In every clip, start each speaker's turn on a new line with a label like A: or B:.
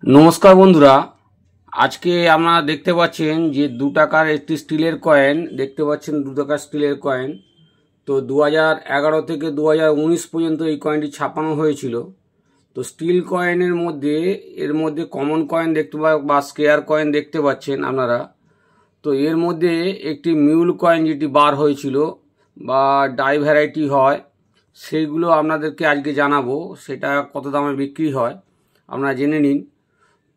A: নমস্কার বন্ধুরা, আজকে আপনারা দেখতে পাচ্ছেন যে 2 টাকার একটি স্টিলের কয়েন দেখতে পাচ্ছেন। 2 টাকার স্টিলের কয়েন। তো 2011 থেকে 2019 পর্যন্ত এই কয়েনটি ছাপানো হয়েছিল। তো স্টিল কয়েনের মধ্যে এর মধ্যে কমন কয়েন দেখতে বা স্কেয়ার কয়েন দেখতে পাচ্ছেন আপনারা। তো এর মধ্যে একটি মিউল কয়েন যেটি বার হয়েছিল বা ডাই ভ্যারাইটি হয়, সেইগুলো আপনাদেরকে আজকে জানাবো। সেটা কত দামে বিক্রি হয় আপনারা জেনে নিন।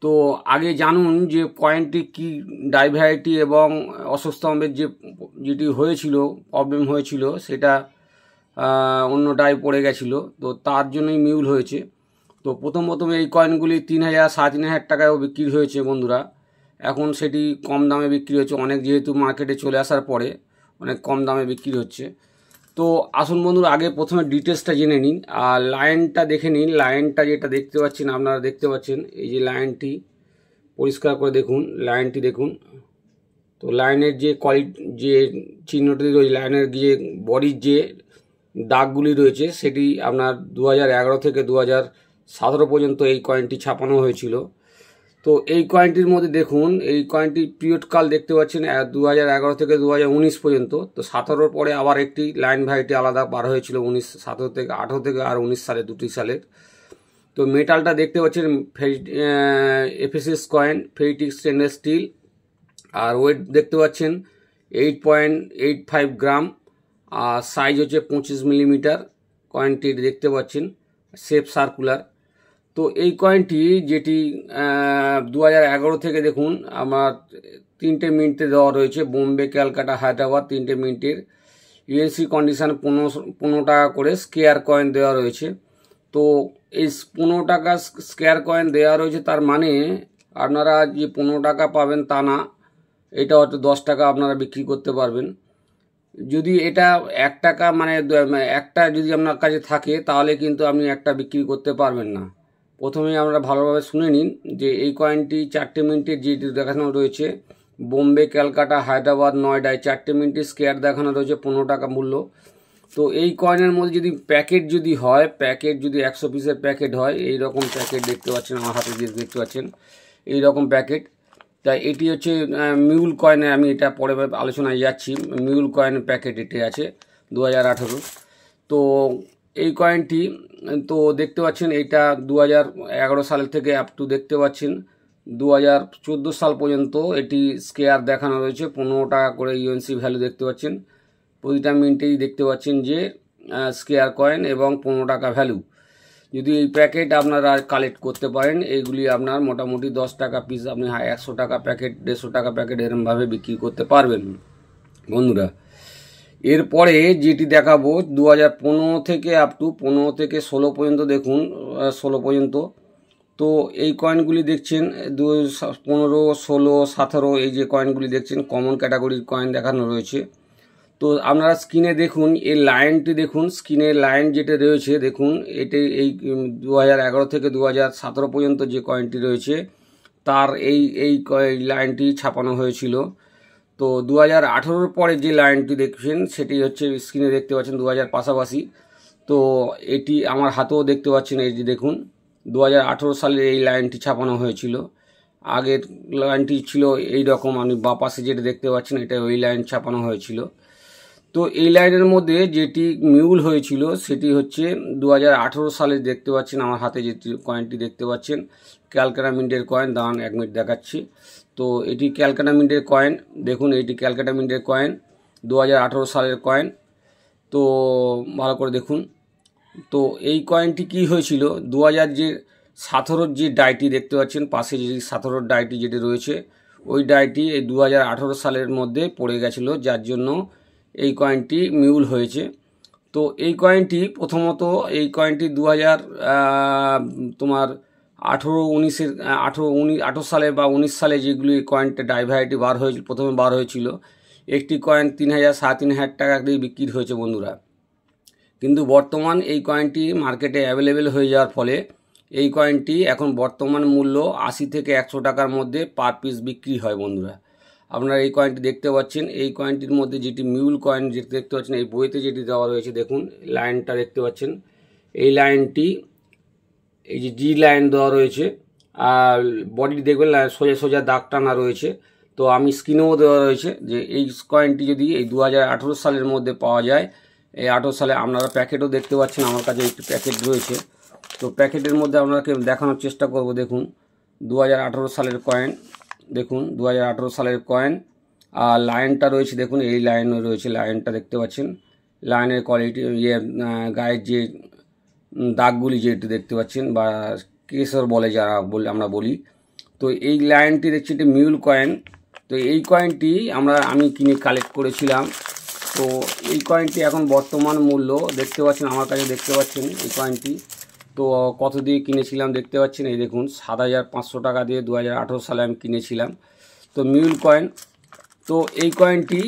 A: তো আগে জানুন যে কয়েনটি কি ডাই ভ্যারাইটি এবং অশোক স্তম্ভের যেটি হয়েছিল, প্রবলেম হয়েছিল, সেটা অন্য ডাই পড়ে গেছিল, তো তার জন্যই মিউল হয়েছে। তো প্রথম এই কয়েনগুলি 3,000 3,500 টাকায়ও বিক্রি হয়েছে বন্ধুরা। এখন সেটি কম দামে বিক্রি হচ্ছে, অনেক যেহেতু মার্কেটে চলে আসার পরে অনেক কম দামে বিক্রি হচ্ছে। তো আসুন বন্ধুরা, আগে প্রথমে ডিটেলসটা জেনে নিন আর লাইনটা দেখে নিন। লাইনটা যেটা দেখতে পাচ্ছেন, আপনারা দেখতে পাচ্ছেন এই যে লাইনটি, পরিষ্কার করে দেখুন লাইনটি দেখুন। তো লাইনের যে যে চিহ্নটি রয়েছে, লাইনের যে বডির যে দাগগুলি রয়েছে, সেটি আপনার 2011 থেকে 2017 পর্যন্ত এই কয়েনটি ছাপানো হয়েছিল। তো এই কয়েনটির মধ্যে দেখুন, এই কয়েনটি পিরিয়ড কাল দেখতে পাচ্ছেন 2011 থেকে 2019 পর্যন্ত। তো 17 পরে আবার একটি লাইন ভ্যারাইটি আলাদা বার হয়েছিল 17 থেকে 18 থেকে আর 19 সালে, দুটি সালের। তো মেটালটা দেখতে পাচ্ছেন FSS coin, ferritic stainless steel. আর ওয়েট দেখতে পাচ্ছেন 8.85 গ্রাম, আর সাইজ হচ্ছে 25 মিলিমিটার। কয়েনটি দেখতে পাচ্ছেন শেপ সার্কুলার। তো এই কয়েনটি যেটি 2011 থেকে দেখুন আমার 3টে মিনিটে দেওয়া রয়েছে, বোম্বে, ক্যালকাটা, হায়দ্রাবাদ 3টে মিনিটের। ইউএনসি কন্ডিশন 15 টাকা করে স্কেয়ার কয়েন দেওয়া রয়েছে। তো এই 15 টাকা স্কেয়ার কয়েন দেওয়া রয়েছে, তার মানে আপনারা যে 15 টাকা পাবেন তা না, এটা হয়তো 10 টাকা আপনারা বিক্রি করতে পারবেন। যদি এটা 1 টাকা মানে একটা যদি আপনার কাছে থাকে, তাহলে কিন্তু আপনি একটা বিক্রি করতে পারবেন না। প্রথমেই আমরা ভালোভাবে শুনে নিন যে এই কয়েনটি 4টে মিনিটের যে দেখানো রয়েছে, বোম্বে, ক্যালকাটা, হায়দ্রাবাদ, নয়ডায় 4টে মিনিটের স্কেয়ার দেখানো রয়েছে, 15 টাকা মূল্য। তো এই কয়েনের মধ্যে যদি প্যাকেট যদি হয়, প্যাকেট যদি 100 পিসের প্যাকেট হয়, এই রকম প্যাকেট দেখতে পাচ্ছেন আমার হাতে দিয়ে দেখতে পাচ্ছেন এই রকম প্যাকেট। তাই এটি হচ্ছে মিউল কয়েনে, আমি এটা পরে আলোচনায় যাচ্ছি। মিউল কয়েনের প্যাকেট এটি আছে 2018। তো এই কয়েনটি তো দেখতে পাচ্ছেন, এইটা 2011 সাল থেকে আপ টু দেখতে পাচ্ছেন 2014 সাল পর্যন্ত এটি স্কেয়ার দেখানো রয়েছে। 15 টাকা করে ইউএনসি ভ্যালু দেখতে পাচ্ছেন। প্রতিটা মিনিটেই দেখতে পাচ্ছেন যে স্কেয়ার কয়েন এবং 15 টাকা ভ্যালু। যদি এই প্যাকেট আপনারা কালেক্ট করতে পারেন, এইগুলি আপনার মোটামুটি 10 টাকা পিস, আপনি 100 টাকা প্যাকেট, 150 টাকা প্যাকেট এরমভাবে বিক্রি করতে পারবেন বন্ধুরা। এরপরে যেটি দেখাবো 2015 থেকে আপ টু 15 থেকে 16 পর্যন্ত দেখুন, 16 পর্যন্ত। তো এই কয়েনগুলি দেখছেন 15, 16, 17 এই যে কয়েনগুলি দেখছেন, কমন ক্যাটাগরির কয়েন দেখানো রয়েছে। তো আপনারা স্ক্রিনে দেখুন, এই লাইনটি দেখুন, স্ক্রিনের লাইন যেটা রয়েছে দেখুন, এটি এই 2011 থেকে 2017 পর্যন্ত যে কয়েনটি রয়েছে, তার এই লাইনটি ছাপানো হয়েছিল। তো 2018 পরে যে লাইনটি দেখছেন, সেটি হচ্ছে স্ক্রিনে দেখতে পাচ্ছেন 2000 পাশাপাশি। তো এটি আমার হাতেও দেখতে পাচ্ছেন, এই যে দেখুন 2018 সালে এই লাইনটি ছাপানো হয়েছিল। আগের লাইনটি ছিল এই রকম, আপনি বাঁ পাশে যেটা দেখতে পাচ্ছেন, এটা ওই লাইন ছাপানো হয়েছিল। তো এই লাইনের মধ্যে যেটি মিউল হয়েছিল সেটি হচ্ছে 2018 সালে দেখতে পাচ্ছেন আমার হাতে যে কয়েনটি দেখতে পাচ্ছেন, ক্যালকাটা মিন্টের কয়েন। দাঁড়ান 1 মিনিট দেখাচ্ছি। তো এটি ক্যালকাটা মিন্টের কয়েন, দেখুন এটি ক্যালকাটা মিন্টের কয়েন, 2018 সালের কয়েন। তো ভালো করে দেখুন। তো এই কয়েনটি কি হয়েছিল, 2017 যে ডাইটি দেখতে পাচ্ছেন পাশে, যে 17 ডাইটি যেটি রয়েছে, ওই ডাইটি এই 2018 সালের মধ্যে পড়ে গেছিলো, যার জন্য এই কয়েনটি মিউল হয়েছে। তো এই কয়েনটি প্রথমত এই কয়েনটি 2000 তোমার 18 সালে বা 19 সালে যেগুলি কয়েনটা ডাই ভ্যারাইটি বার হয়েছিল, প্রথমে বার হয়েছিল, একটি কয়েন 3,000 3,500 টাকা দিয়ে বিক্রি হয়েছে বন্ধুরা। কিন্তু বর্তমান এই কয়েনটি মার্কেটে অ্যাভেলেবেল হয়ে যাওয়ার ফলে এই কয়েনটি এখন বর্তমান মূল্য 80 থেকে 100 টাকার মধ্যে পার পিস বিক্রি হয় বন্ধুরা। আপনারা এই কয়েনটি দেখতে পাচ্ছেন, এই কয়েনটির মধ্যে যেটি মিউল কয়েন যেটি দেখতে পাচ্ছেন, এই বইতে যেটি দেওয়া রয়েছে দেখুন, লাইনটা দেখতে পাচ্ছেন, এই লাইনটি এই যে জি লাইন দেওয়া রয়েছে, বডি দেখবেন সোজা সোজা দাগ টানা রয়েছে। তো আমি স্ক্রিনেও দেওয়া রয়েছে যে এই কয়েনটি যদি এই 2018 সালের মধ্যে পাওয়া যায়, এই 18 সালে আপনারা প্যাকেটও দেখতে পাচ্ছেন, আমার কাছে একটি প্যাকেট রয়েছে। তো প্যাকেটের মধ্যে আপনাকে দেখানোর চেষ্টা করব। দেখুন 2018 সালের কয়েন, দেখুন 2018 সালের কয়েন। আর লাইনটা রয়েছে দেখুন, এই লাইন রয়েছে, লাইনটা দেখতে পাচ্ছেন, লাইনের কোয়ালিটি গায়ের যে দাগগুলি যেটি দেখতে পাচ্ছেন বা কেশর বলে যারা আমরা বলি। তো এই লাইনটি দেখছি একটি মিউল কয়েন। তো এই কয়েনটি আমি কিনে কালেক্ট করেছিলাম। তো এই কয়েনটি এখন বর্তমান মূল্য দেখতে পাচ্ছেন, আমার কাছে দেখতে পাচ্ছেন এই কয়েনটি। তো কত দিয়ে কিনেছিলাম দেখতে পাচ্ছেন, এই দেখুন 7,500 টাকা দিয়ে 2018 সালে আমি কিনেছিলাম। তো মিউল কয়েন। তো এই কয়েনটি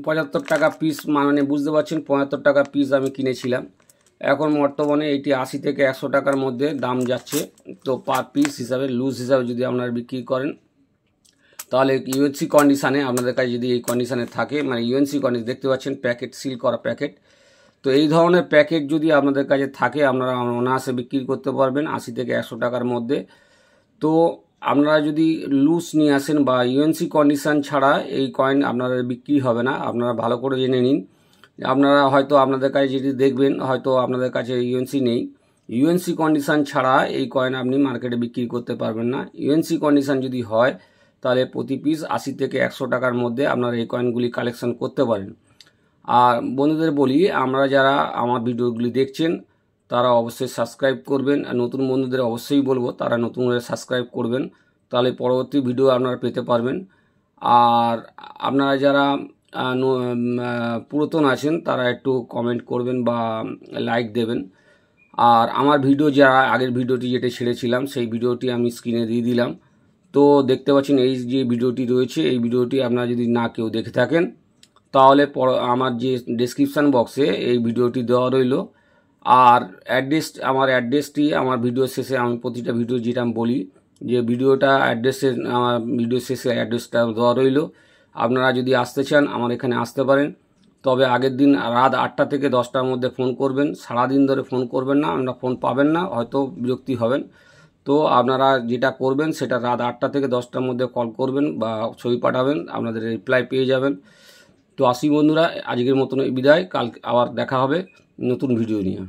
A: 75 টাকা পিস, মানে বুঝতে পারছেন 75 টাকা পিস আমি কিনেছিলাম। এখন বর্তমানে এইটি 80 থেকে 100 টাকার মধ্যে দাম যাচ্ছে। তো পার পিস হিসাবে, লুজ হিসাবে যদি আপনারা বিক্রি করেন, তাহলে ইউএনসি কন্ডিশানে আপনাদের কাছে যদি এই কন্ডিশানে থাকে, মানে ইউএনসি কন্ডিশন দেখতে পাচ্ছেন প্যাকেট, সিল করা প্যাকেট। তো এই ধরনের প্যাকেট যদি আপনাদের কাছে থাকে, আপনারা অনায়াসে বিক্রি করতে পারবেন 80 থেকে 100 টাকার মধ্যে। তো আপনারা যদি লুজ নিয়ে আসেন বা ইউএনসি কন্ডিশান ছাড়া এই কয়েন আপনারা বিক্রি হবে না। আপনারা ভালো করে জেনে নিন। আপনারা হয়তো আপনাদের কাছে যেটি দেখবেন, হয়তো আপনাদের কাছে ইউএনসি নেই। ইউএনসি কন্ডিশান ছাড়া এই কয়েন আপনি মার্কেটে বিক্রি করতে পারবেন না। ইউএনসি কন্ডিশান যদি হয়, তাহলে প্রতি পিস 80 থেকে 100 টাকার মধ্যে আপনারা এই কয়েনগুলি কালেকশন করতে পারেন। আর বন্ধুদের বলি, আমরা যারা আমার ভিডিওগুলি দেখছেন তারা অবশ্যই সাবস্ক্রাইব করবেন। আর নতুন বন্ধুদের অবশ্যই বলবো তারা নতুন করে সাবস্ক্রাইব করবেন, তাহলে পরবর্তী ভিডিও আপনারা পেতে পারবেন। আর আপনারা যারা পুরাতন আছেন তারা একটু কমেন্ট করবেন বা লাইক দেবেন। আর আমার ভিডিও যারা আগের ভিডিওটি যেটা ছেড়েছিলাম, সেই ভিডিওটি আমি স্ক্রিনে দিয়ে দিলাম। তো দেখতে পাচ্ছেন এই যে ভিডিওটি রয়েছে, এই ভিডিওটি আপনারা যদি না কেউ দেখে থাকেন, তাহলে আমার যে ডেসক্রিপশান বক্সে এই ভিডিওটি দেওয়া রইল। আর আমার অ্যাড্রেসটি আমার ভিডিও শেষে, আমি প্রতিটা ভিডিও যেটা আমি বলি যে ভিডিওটা অ্যাড্রেসের, আমার ভিডিও শেষে অ্যাড্রেসটা দেওয়া রইল। আপনারা যদি আসতে চান আমার এখানে আসতে পারেন। তবে আগের দিন রাত 8টা থেকে 10টার মধ্যে ফোন করবেন। সারাদিন ধরে ফোন করবেন না, আপনারা ফোন পাবেন না, হয়তো বিরক্তি হবেন। তো আপনারা যেটা করবেন সেটা রাত 8টা থেকে 10টার মধ্যে কল করবেন বা ছবি পাঠাবেন, আপনাদের রিপ্লাই পেয়ে যাবেন। তো আসি বন্ধুরা, আজকের মতন বিদায়। কাল আবার দেখা হবে নতুন ভিডিও নিয়ে।